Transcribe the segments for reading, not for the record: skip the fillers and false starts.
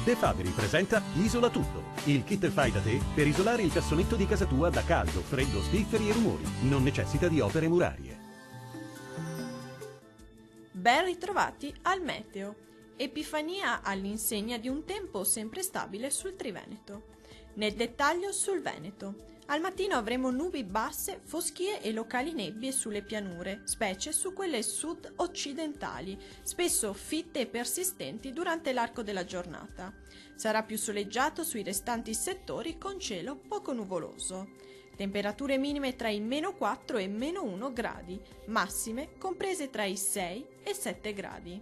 De Fabri presenta Isola Tutto, il kit fai da te per isolare il cassonetto di casa tua da caldo, freddo, spifferi e rumori. Non necessita di opere murarie. Ben ritrovati al meteo. Epifania all'insegna di un tempo sempre stabile sul Triveneto. Nel dettaglio sul Veneto. Al mattino avremo nubi basse, foschie e locali nebbie sulle pianure, specie su quelle sud-occidentali, spesso fitte e persistenti durante l'arco della giornata. Sarà più soleggiato sui restanti settori con cielo poco nuvoloso. Temperature minime tra i -4 e -1 gradi, massime comprese tra i 6 e 7 gradi.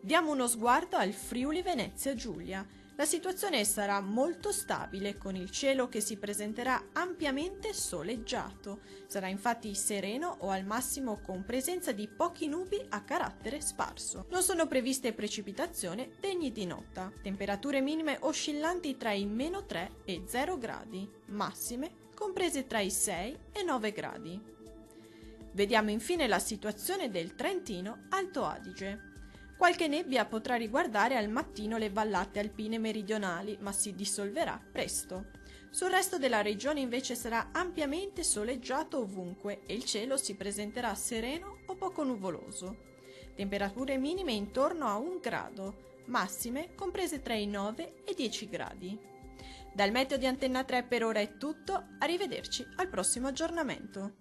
Diamo uno sguardo al Friuli Venezia Giulia. La situazione sarà molto stabile, con il cielo che si presenterà ampiamente soleggiato. Sarà infatti sereno o al massimo con presenza di pochi nubi a carattere sparso. Non sono previste precipitazioni degni di nota. Temperature minime oscillanti tra i -3 e 0 gradi, massime comprese tra i 6 e 9 gradi. Vediamo infine la situazione del Trentino Alto Adige. Qualche nebbia potrà riguardare al mattino le vallate alpine meridionali, ma si dissolverà presto. Sul resto della regione invece sarà ampiamente soleggiato ovunque e il cielo si presenterà sereno o poco nuvoloso. Temperature minime intorno a 1 grado, massime comprese tra i 9 e 10 gradi. Dal meteo di Antenna 3 per ora è tutto, arrivederci al prossimo aggiornamento.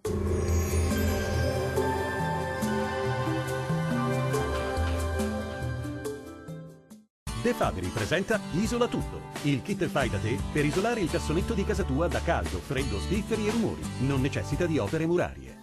De Fabri presenta Isola Tutto, il kit fai da te per isolare il cassonetto di casa tua da caldo, freddo, spifferi e rumori. Non necessita di opere murarie.